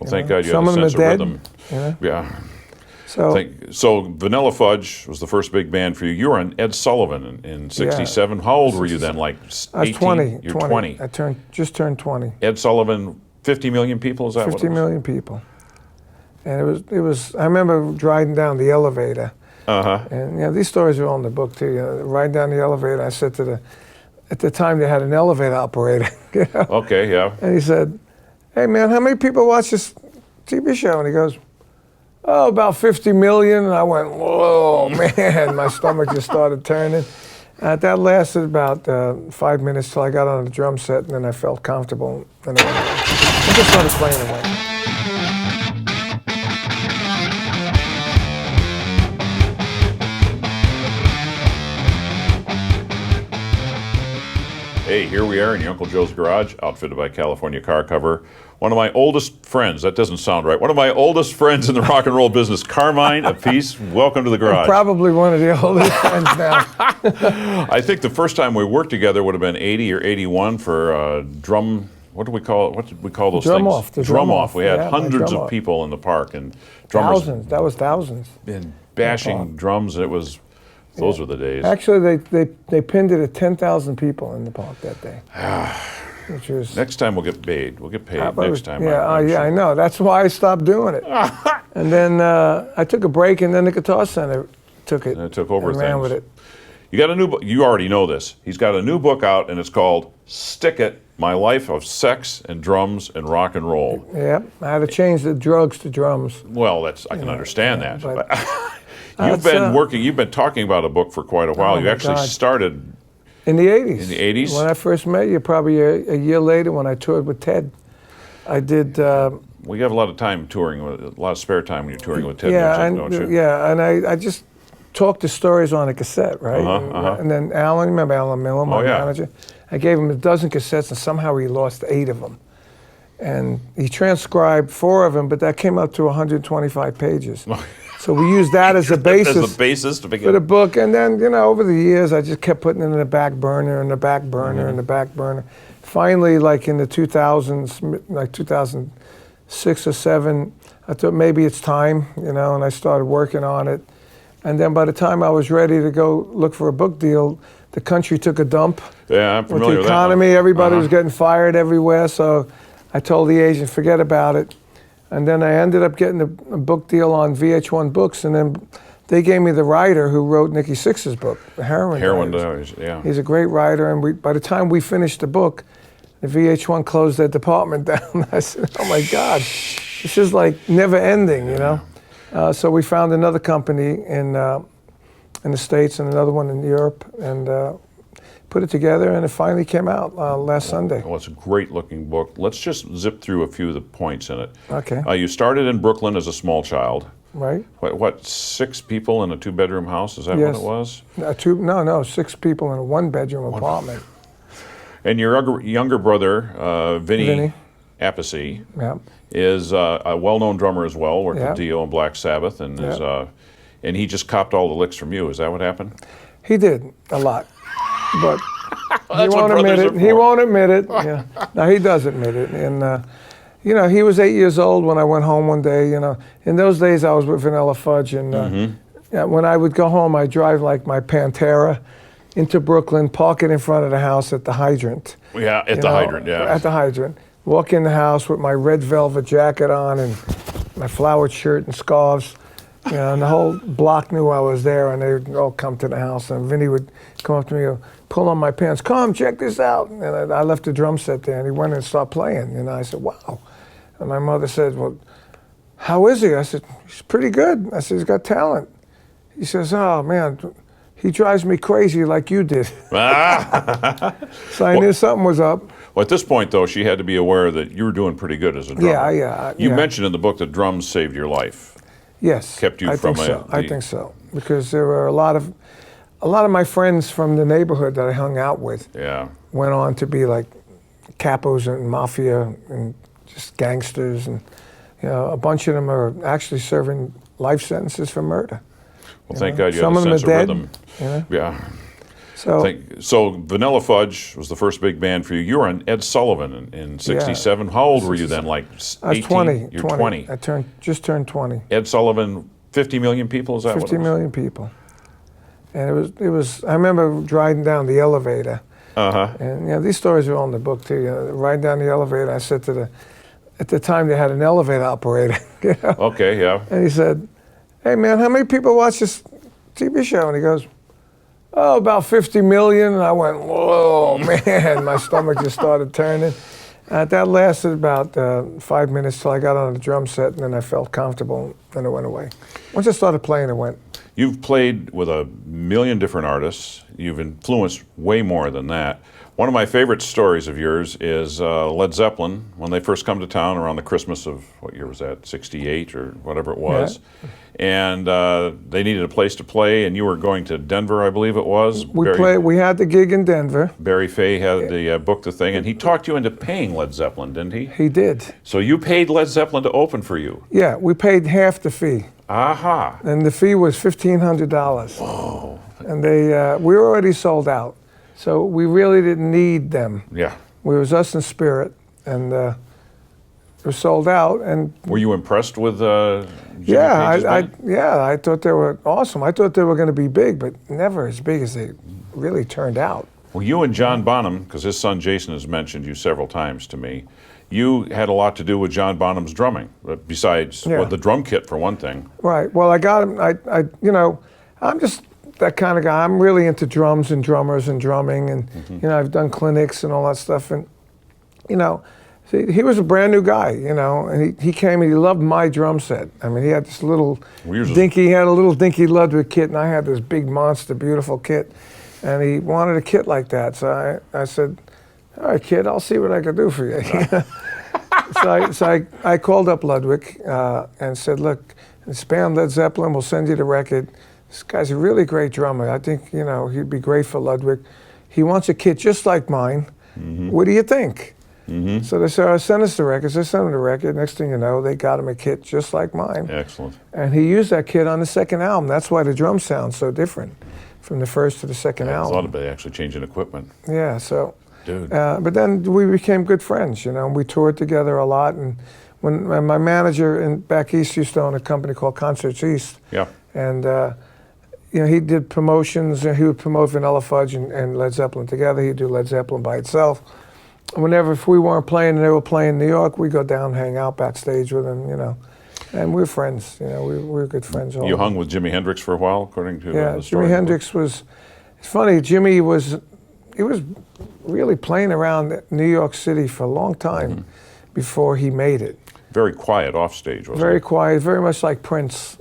Well, thank God you have a sense of rhythm. Yeah. So Vanilla Fudge was the first big band for you. You were on Ed Sullivan in '67. How old were you then? Like 18? I was 20. You're 20. I just turned 20. Ed Sullivan, 50 million people. Is that 50 what it was? million people. And it was. I remember driving down the elevator. And these stories are all in the book too. Riding down the elevator, I said at the time they had an elevator operator. Okay, yeah. And he said, "Hey man, how many people watch this TV show?" And he goes, "Oh, about 50 million." And I went, "Whoa, man!" My stomach just started turning. That lasted about 5 minutes till I got on the drum set, and then I felt comfortable. And I just started playing away. Hey, here we are in your Uncle Joe's garage, outfitted by California Car Cover. One of my oldest friends, that doesn't sound right, one of my oldest friends in the rock and roll business, Carmine Appice. Welcome to the garage. I'm probably one of the oldest friends now. I think the first time we worked together would have been 80 or 81 for drum, what did we call those drum things? Off. The drum off. We had hundreds of off. people in the park. And drummers. Thousands, that was thousands. And bashing drums, and it was, those were the days. Actually, they pinned it at 10,000 people in the park that day. Which was, next time we'll get paid. We'll get paid next time. I know. That's why I stopped doing it. And then I took a break, and then the Guitar Center took it. And it took over and ran with it. You got a new book. You already know this. He's got a new book out, and it's called "Stick It: My Life of Sex and Drums and Rock and Roll." Yeah, I had to change the drugs to drums. Well, I can understand that. But You've been talking about a book for quite a while. You actually started in the 80s. In the 80s? When I first met you, probably a year later when I toured with Ted. I did. We have a lot of time touring, a lot of spare time when you're touring with Ted. Don't you? Yeah, and I just talked the stories on a cassette, right? And then Alan, remember Alan Miller, my manager? I gave him a dozen cassettes, and somehow he lost 8 of them. And he transcribed 4 of them, but that came up to 125 pages. So we used that as a basis, to begin for the book. And then, over the years, I just kept putting it in the back burner, and the back burner, and the back burner. Finally, like in the 2000s, like 2006 or 7, I thought maybe it's time, and I started working on it. And then by the time I was ready to go look for a book deal, the country took a dump. Yeah, I'm familiar with the economy. Everybody was getting fired everywhere. So I told the agent, forget about it. And then I ended up getting a book deal on VH1 Books, and then they gave me the writer who wrote Nikki Sixx's book, The Heroin Diaries. Yeah. He's a great writer, and by the time we finished the book, the VH1 closed their department down. I said, oh my God, this is like never ending, So we found another company in the States and another one in Europe, and put it together, and it finally came out last Sunday. Well, it's a great-looking book. Let's just zip through a few of the points in it. Okay. You started in Brooklyn as a small child. Right. What 6 people in a 2-bedroom house? Is that what it was? 6 people in a 1-bedroom apartment. And your younger brother, Vinny Appice, is a well-known drummer as well. Worked with Dio and Black Sabbath, and and he just copped all the licks from you. Is that what happened? He did a lot. But he won't admit it. He won't admit it. Yeah. No, he does admit it. And, he was 8 years old when I went home one day. In those days, I was with Vanilla Fudge. And when I would go home, I'd drive like my Pantera into Brooklyn, park it in front of the house at the hydrant. Yeah, at the hydrant, yeah. At the hydrant. Walk in the house with my red velvet jacket on and my flowered shirt and scarves. And the whole block knew I was there, and they would all come to the house. And Vinny would come up to me and pull on my pants. Come, check this out. And I left the drum set there, and he went and started playing. I said, wow. And my mother said, well, how is he? I said, he's pretty good. I said, he's got talent. He says, oh, man, he drives me crazy like you did. So I knew something was up. Well, at this point, though, she had to be aware that you were doing pretty good as a drummer. Yeah. You mentioned in the book that drums saved your life. Yes, kept you from I think so, because there were a lot of my friends from the neighborhood that I hung out with. Went on to be like capos and mafia and just gangsters, and a bunch of them are actually serving life sentences for murder. Well, thank God you have a sense of rhythm. Yeah. So Vanilla Fudge was the first big band for you. You were on Ed Sullivan in '67. How old were you then? Like 18? I was 20. You're 20. I just turned 20. Ed Sullivan, 50 million people. Is that 50 what it was? million people. And it was. I remember driving down the elevator. And these stories are all in the book too. Riding down the elevator, I said at the time they had an elevator operator. Okay, yeah. And he said, "Hey man, how many people watch this TV show?" And he goes, "Oh, about 50 million." And I went, "Whoa, man!" My stomach just started turning. That lasted about 5 minutes till I got on the drum set, and then I felt comfortable, and it went away. Once I started playing, it went. You've played with a million different artists. You've influenced way more than that. One of my favorite stories of yours is Led Zeppelin, when they first come to town around the Christmas of, what year was that, 68 or whatever it was. Yeah. And they needed a place to play, and you were going to Denver, I believe it was. We had the gig in Denver. Barry Fay had booked the thing, and he talked you into paying Led Zeppelin, didn't he? He did. So you paid Led Zeppelin to open for you? Yeah, we paid half the fee. Aha. And the fee was $1,500. Whoa. And we were already sold out. So we really didn't need them. Yeah. It was us in spirit, and it was sold out. And were you impressed with Jimmy Page's band? I thought they were awesome. I thought they were going to be big, but never as big as they really turned out. Well, you and John Bonham, because his son Jason has mentioned you several times to me, you had a lot to do with John Bonham's drumming, besides the drum kit for one thing. Right. Well, I got him. I'm just that kind of guy. I'm really into drums and drummers and drumming, and I've done clinics and all that stuff. And he was a brand new guy, and he came and he loved my drum set. I mean, he had this little dinky. He had a little dinky Ludwig kit, and I had this big monster, beautiful kit, and he wanted a kit like that. So I said, "All right, kid, I'll see what I can do for you." So I called up Ludwig and said, "Look, this band Led Zeppelin, we'll send you the record. This guy's a really great drummer. I think, he'd be great for Ludwig. He wants a kit just like mine. What do you think?" So they said, "Send us the records." They sent him the record. Next thing you know, they got him a kit just like mine. Excellent. And he used that kit on the second album. That's why the drums sound so different from the first to the second album. A lot of it actually changing equipment. Yeah, so. Dude. But then we became good friends, and we toured together a lot. And when my manager back east used to own a company called Concerts East. Yeah. And he did promotions. He would promote Vanilla Fudge and Led Zeppelin together. He'd do Led Zeppelin by itself. If we weren't playing and they were playing in New York, we'd go down and hang out backstage with them, And we were friends, we were good friends. You hung with Jimi Hendrix for a while, according to the story? Jimi Hendrix was, it's funny, Jimmy was really playing around New York City for a long time before he made it. Very quiet off stage, wasn't Very it? quiet, very much like Prince,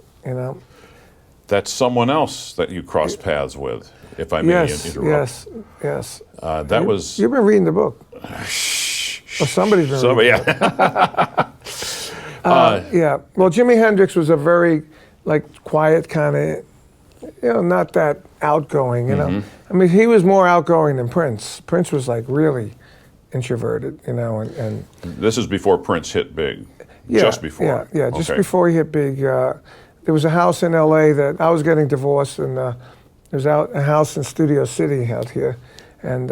That's someone else that you crossed paths with, if I may interrupt. Yes. You've been reading the book. Or somebody's been reading the book. Well, Jimi Hendrix was a very, quiet kind of, not that outgoing, I mean, he was more outgoing than Prince. Prince was, really introverted, and... This is before Prince hit big? Just before? Yeah, just before he hit big. There was a house in L.A. that I was getting divorced, and there was a house in Studio City out here, and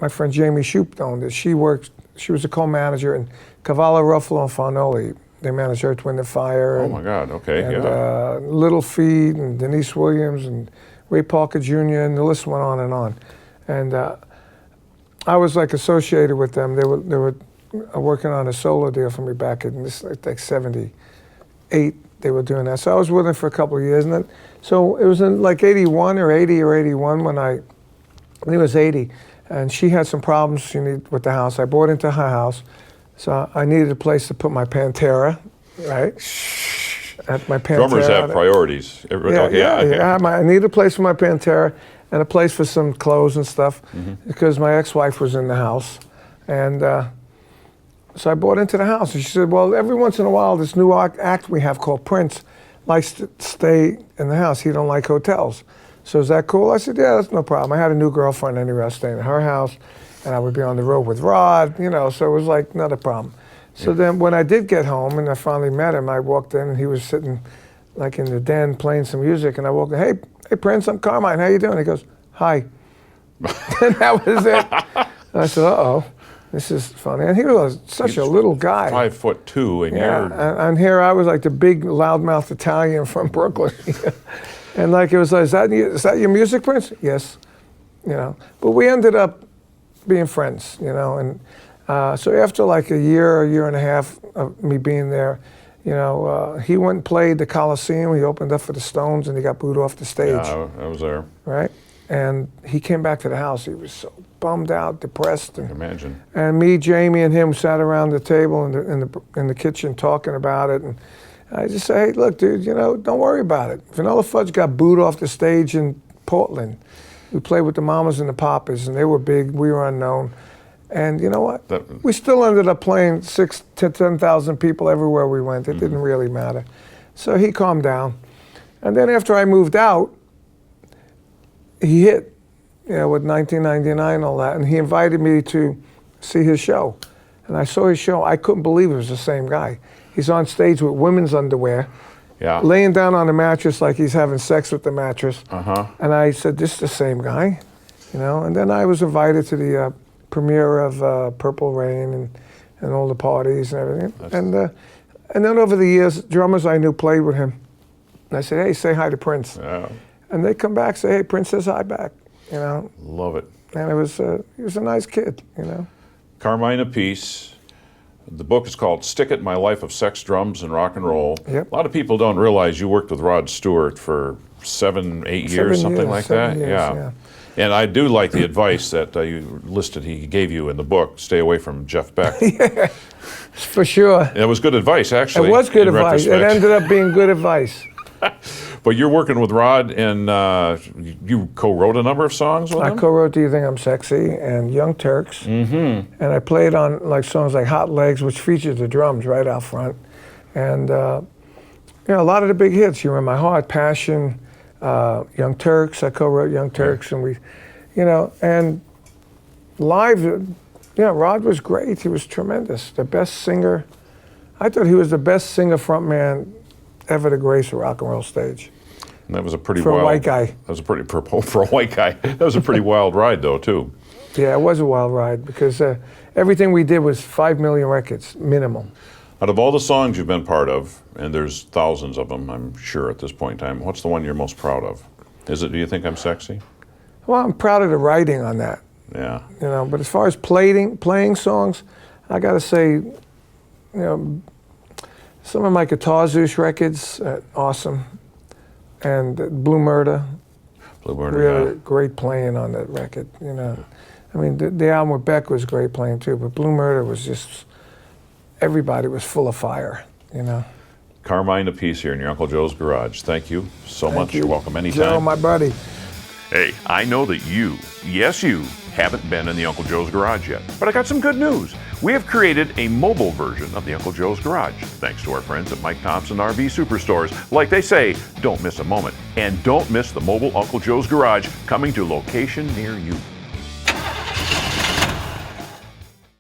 my friend Jamie Shoup owned it. She was a co-manager, and Cavallo, Ruffalo, and Farnoli, they managed Earth, Wind & Fire. Oh my God, okay, and, Little Feat, and Denise Williams, and Ray Parker Jr., and the list went on and on. And I was associated with them. They were working on a solo deal for me back in 78. They were doing that. So I was with them for a couple of years. And then, so it was in 81 or 80 or 81 when I think it was 80. And she had some problems with the house. I bought into her house. So I needed a place to put my Pantera, right? At my Pantera. Drummers have priorities. I needed a place for my Pantera and a place for some clothes and stuff because my ex-wife was in the house. And so I bought into the house. And she said, well, every once in a while, this new act we have called Prince likes to stay in the house. He don't like hotels. So is that cool? I said, yeah, that's no problem. I had a new girlfriend anyway. I was staying at her house. And I would be on the road with Rod, so it was not a problem. So then when I did get home and I finally met him, I walked in and he was sitting in the den playing some music. And I walked in, hey Prince, I'm Carmine, how you doing? He goes, hi. And that was it. And I said, uh-oh, this is funny. And he was such a little guy. 5'2", and you're... And here I was like the big loudmouth Italian from Brooklyn. And like it was like, is that your music, Prince? Yes. You know, but we ended up being friends, you know, and so after like a year and a half of me being there, you know, he went and played the Coliseum. He opened up for the Stones, and he got booed off the stage. Yeah, I was there. Right, and he came back to the house. He was so bummed out, depressed. I can imagine. And me, Jamie, and him sat around the table in the kitchen talking about it, and I just say, hey, look, dude, you know, don't worry about it. Vanilla Fudge got booed off the stage in Portland. We played with the Mamas and the Papas, and they were big. We were unknown. And you know what? We still ended up playing 6,000 to 10,000 people everywhere we went. It didn't really matter. So he calmed down. And then after I moved out, he hit, you know, with 1999 and all that. And he invited me to see his show. And I saw his show. I couldn't believe it was the same guy. He's on stage with women's underwear. Yeah. Laying down on the mattress like he's having sex with the mattress. And I said, this is the same guy, you know. And then I was invited to the premiere of Purple Rain and all the parties and everything. And then over the years, drummers I knew played with him. And I said, hey, say hi to Prince. Yeah. And they come back, say, hey, Prince says hi back, you know. Love it. And he was a nice kid, you know. Carmine Appice. The book is called Stick It, My Life of Sex, Drums, and Rock and Roll. Yep. A lot of people don't realize you worked with Rod Stewart for 7, 8 years, something like that. Yeah. And I do like the advice that you listed he gave you in the book, stay away from Jeff Beck. Yeah, for sure. It was good advice, actually. It was good advice. It ended up being good advice. But you're working with Rod, and you co-wrote a number of songs with him? I co-wrote Do You Think I'm Sexy and Young Turks. And I played on like songs like Hot Legs, which featured the drums right out front. And you know, a lot of the big hits, You Were in My Heart, Passion, Young Turks. I co-wrote Young Turks, and we, you know, and live, you know, Rod was great. He was tremendous. The best singer. I thought he was the best singer frontman ever to grace a rock and roll stage. And that was a pretty for wild, a white guy. That was a pretty for a white guy. That was a pretty wild ride, though, too. Yeah, it was a wild ride because everything we did was 5 million records minimum. Out of all the songs you've been part of, and there's thousands of them, I'm sure at this point in time, what's the one you're most proud of? Is it Do You Think I'm Sexy? Well, I'm proud of the writing on that. Yeah. You know, but as far as playing songs, I got to say, you know, some of my Guitar Zeus records, awesome. And Blue Murder. Blue Murder, really great playing on that record, you know. I mean, the album with Beck was great playing too, but Blue Murder was just, everybody was full of fire, you know. Carmine Appice here in your Uncle Joe's Garage. Thank you so much. You're welcome anytime. Joe, my buddy. Hey, I know that you, yes you, haven't been in the Uncle Joe's Garage yet, but I got some good news. We have created a mobile version of the Uncle Joe's Garage, thanks to our friends at Mike Thompson RV Superstores. Like they say, don't miss a moment, and don't miss the mobile Uncle Joe's Garage coming to location near you.